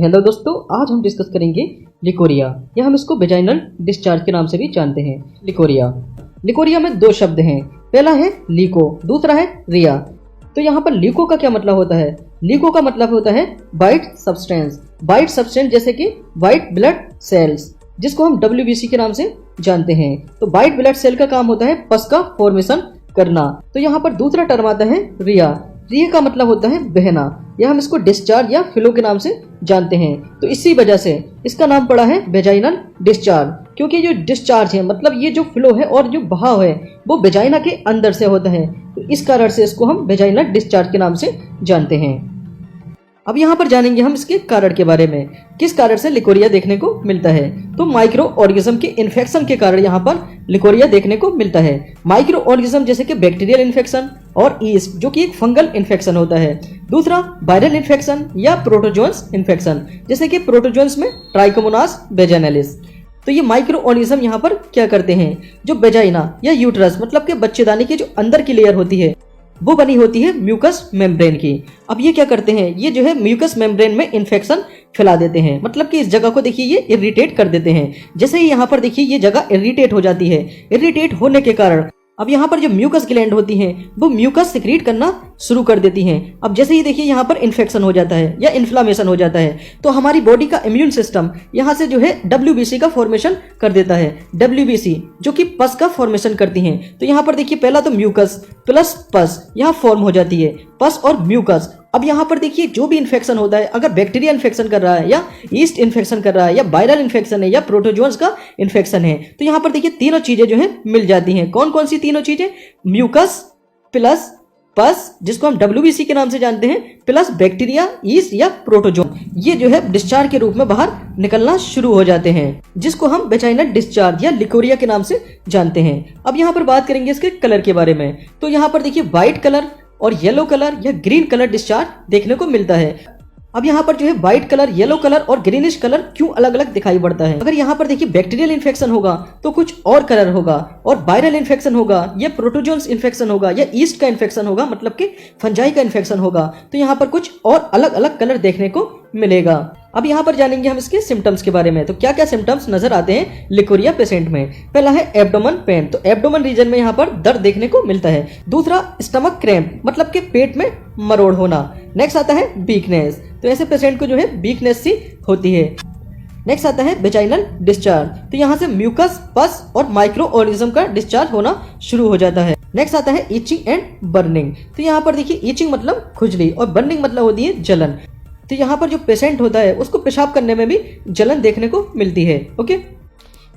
Hello दोस्तों, आज हम डिस्कस करेंगे लिकोरिया या हम इसको वेजाइनल डिस्चार्ज के नाम से भी जानते हैं। लिकोरिया में दो शब्द हैं, पहला है लीको, दूसरा है रिया। तो यहाँ पर लीको का क्या मतलब होता है? लीको का मतलब होता है वाइट सब्सटेंस जैसे कि वाइट ब्लड सेल्स, जिसको हम WBC के नाम से जानते हैं। तो वाइट ब्लड सेल का काम होता है पस का फॉर्मेशन करना। तो यहाँ पर दूसरा टर्म आता है रिया का मतलब होता है बहना, या हम इसको डिस्चार्ज या फ्लो के नाम से जानते हैं। तो इसी वजह से इसका नाम पड़ा है वेजाइनल डिस्चार्ज, क्योंकि जो डिस्चार्ज है मतलब ये जो फ्लो है और जो बहाव है वो वेजाइना के अंदर से होता है। तो इस कारण से इसको हम वेजाइनल डिस्चार्ज के नाम से जानते हैं। अब यहाँ पर जानेंगे हम इसके कारण के बारे में, किस कारण से लिकोरिया देखने को मिलता है। तो माइक्रो ऑर्गेनिज्म के इन्फेक्शन के कारण यहाँ पर लिकोरिया देखने को मिलता है। माइक्रो ऑर्गेनिज्म जैसे कि बैक्टीरियल इन्फेक्शन और ईस्ट जो कि एक फंगल इन्फेक्शन होता है। दूसरा वायरल इन्फेक्शन या प्रोटोजोन्स इन्फेक्शन, जैसे कि प्रोटोजोन्स में ट्राइकोमोनास वेजाइनालिस। तो ये माइक्रो ऑर्गेनिज्म यहाँ पर क्या करते हैं, जो वेजाइना या यूट्रस मतलब के बच्चेदानी की जो अंदर की लेयर होती है वो बनी होती है म्यूकस मेम्ब्रेन की। अब ये क्या करते हैं, ये जो है म्यूकस मेम्ब्रेन में इन्फेक्शन फैला देते हैं, मतलब कि इस जगह को देखिए ये इरिटेट कर देते हैं। जैसे ही यहाँ पर देखिए ये जगह इरिटेट हो जाती है, इरिटेट होने के कारण अब यहाँ पर जो म्यूकस ग्लैंड होती हैं वो म्यूकस सिक्रीट करना शुरू कर देती हैं। अब जैसे ही देखिए यहाँ पर इन्फेक्शन हो जाता है या इन्फ्लामेशन हो जाता है तो हमारी बॉडी का इम्यून सिस्टम यहाँ से जो है WBC का फॉर्मेशन कर देता है। WBC जो कि पस का फॉर्मेशन करती हैं। तो यहाँ पर देखिए पहला तो म्यूकस प्लस पस यहाँ फॉर्म हो जाती है, पस और म्यूकस। अब यहाँ पर देखिए जो भी इन्फेक्शन होता है, अगर बैक्टीरिया इन्फेक्शन कर रहा है या ईस्ट इन्फेक्शन कर रहा है या वायरल इन्फेक्शन है या प्रोटोजोन्स का इन्फेक्शन है, तो यहाँ पर देखिए तीनों चीजें जो है मिल जाती हैं। कौन कौन सी तीनों चीजें? म्यूकस प्लस पस जिसको हम WBC के नाम से जानते हैं, प्लस बैक्टीरिया, ईस्ट या प्रोटोजोन, ये जो है डिस्चार्ज के रूप में बाहर निकलना शुरू हो जाते हैं, जिसको हम वेजाइनल डिस्चार्ज या लिकोरिया के नाम से जानते हैं। अब यहाँ पर बात करेंगे इसके कलर के बारे में। तो यहाँ पर देखिए व्हाइट कलर और येलो कलर या ग्रीन कलर डिस्चार्ज देखने को मिलता है। अब यहाँ पर जो है व्हाइट कलर, येलो कलर और ग्रीनिश कलर क्यों अलग अलग दिखाई पड़ता है? अगर यहाँ पर देखिए बैक्टीरियल इन्फेक्शन होगा तो कुछ और कलर होगा, और वायरल इन्फेक्शन होगा या प्रोटोजोन्स इन्फेक्शन होगा या ईस्ट का इन्फेक्शन होगा मतलब कि फंजाई का इन्फेक्शन होगा, तो यहाँ पर कुछ और अलग अलग कलर देखने को मिलेगा। अब यहाँ पर जानेंगे हम इसके सिम्टम्स के बारे में। तो क्या क्या सिम्टम्स नजर आते हैं लिकोरिया पेशेंट में? पहला है एब्डोमेन पेन, तो एब्डोमेन रीजन में यहाँ पर दर्द देखने को मिलता है। दूसरा स्टमक क्रैम्प मतलब कि पेट में मरोड़ होना। नेक्स्ट आता है वीकनेस, तो ऐसे पेशेंट को जो है वीकनेस सी होती है। नेक्स्ट आता है वेजाइनल डिस्चार्ज, तो यहाँ से म्यूकस, पस और माइक्रो ऑर्गेनिज्म का डिस्चार्ज होना शुरू हो जाता है। नेक्स्ट आता है इचिंग एंड बर्निंग, तो यहाँ पर देखिए इचिंग मतलब खुजली और बर्निंग मतलब होती है जलन। तो यहाँ पर जो पेशेंट होता है उसको पेशाब करने में भी जलन देखने को मिलती है। ओके,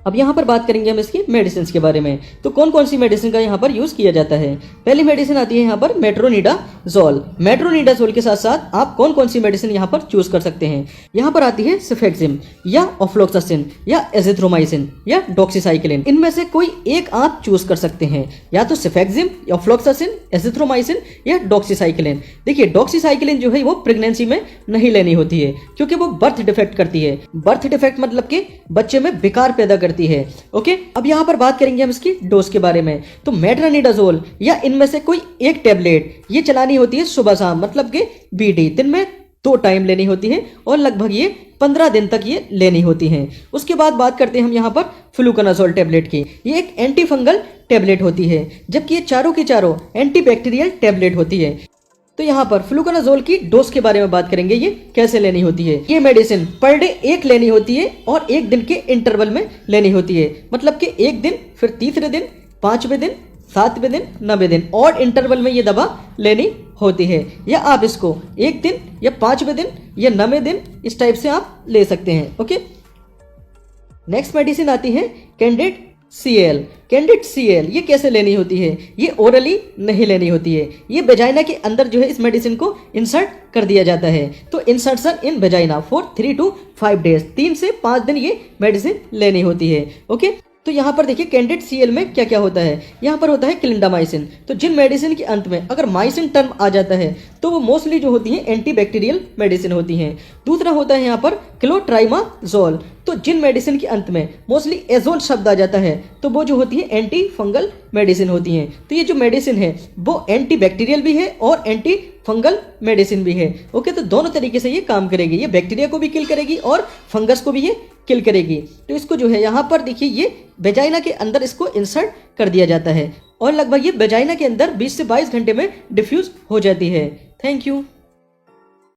अब यहाँ पर बात करेंगे हम इसकी मेडिसिन के बारे में। तो कौन कौन सी मेडिसिन का यहाँ पर यूज किया जाता है? पहली मेडिसिन आती है यहाँ पर मेट्रोनिडाजोल। मेट्रोनिडाजोल के साथ साथ आप कौन कौन सी मेडिसिन यहाँ पर चूज कर सकते हैं? यहाँ पर आती है सेफेक्सिम या ऑफ्लोक्सासिन या एजिथ्रोमाइसिन या डॉक्सीसाइक्लिन। इनमें से कोई एक आप चूज कर सकते हैं, या तो सेफेक्सिम, ऑफ्लोक्सासिन, एजिथ्रोमाइसिन या डॉक्सीसाइक्लिन। देखिए डॉक्सीसाइक्लिन जो है वो प्रेगनेंसी में नहीं लेनी होती है, क्योंकि वो बर्थ डिफेक्ट करती है। बर्थ डिफेक्ट मतलब कि बच्चे में विकार पैदा करती है। ओके, अब यहाँ पर बात करेंगे हम इसकी डोज के बारे में। तो मेट्रोनिडाजोल या इनमें से कोई एक टेबलेट ये चलानी होती है सुबह शाम, मतलब कि BD, दिन में 2 टाइम लेनी होती है और लगभग ये 15 दिन तक ये लेनी होती है। उसके बाद बात करते हैं हम यहाँ पर फ्लूकोनाजोल टेबलेट की। ये एक एंटी फंगल टेबलेट होती है, जबकि ये चारों की चारों एंटी बैक्टीरियल टेबलेट होती है। तो यहाँ पर फ्लूकोनाजोल की डोज के बारे में बात करेंगे, ये कैसे लेनी होती है। ये मेडिसिन पर डे 1 लेनी होती है और 1 दिन के इंटरवल में लेनी होती है, मतलब कि 1 दिन, फिर तीसरे दिन, 5वें दिन, 7वें दिन, 9वें दिन, और इंटरवल में ये दवा लेनी होती है। या आप इसको 1 दिन या 5वें दिन या 9वें दिन इस टाइप से आप ले सकते हैं। ओके, नेक्स्ट मेडिसिन आती है कैंडिड CL। ये कैसे लेनी होती है? ये ओरली नहीं लेनी होती है, ये वेजाइना के अंदर जो है इस मेडिसिन को इंसर्ट कर दिया जाता है। तो insertion in vagina for 3 to 5 days, 3 से 5 दिन ये मेडिसिन लेनी होती है। ओके, तो यहाँ पर देखिए कैंडिड CL में क्या क्या होता है। यहाँ पर होता है क्लिंडामाइसिन। तो जिन मेडिसिन के अंत में अगर माइसिन टर्म आ जाता है तो वो मोस्टली जो होती है एंटीबैक्टीरियल मेडिसिन होती हैं। दूसरा होता है यहाँ पर क्लोट्राइमाजोल। तो जिन मेडिसिन के अंत में मोस्टली एजोन शब्द आ जाता है तो वो जो होती है एंटी फंगल मेडिसिन होती हैं। तो ये जो मेडिसिन है वो एंटी बैक्टीरियल भी है और एंटी फंगल मेडिसिन भी है। ओके, तो दोनों तरीके से ये काम करेगी, ये बैक्टीरिया को भी किल करेगी और फंगस को भी ये किल करेगी। तो इसको जो है यहाँ पर देखिए ये वेजाइना के अंदर इसको इंसर्ट कर दिया जाता है और लगभग ये वेजाइना के अंदर 20 से 22 घंटे में डिफ्यूज हो जाती है। Thank you.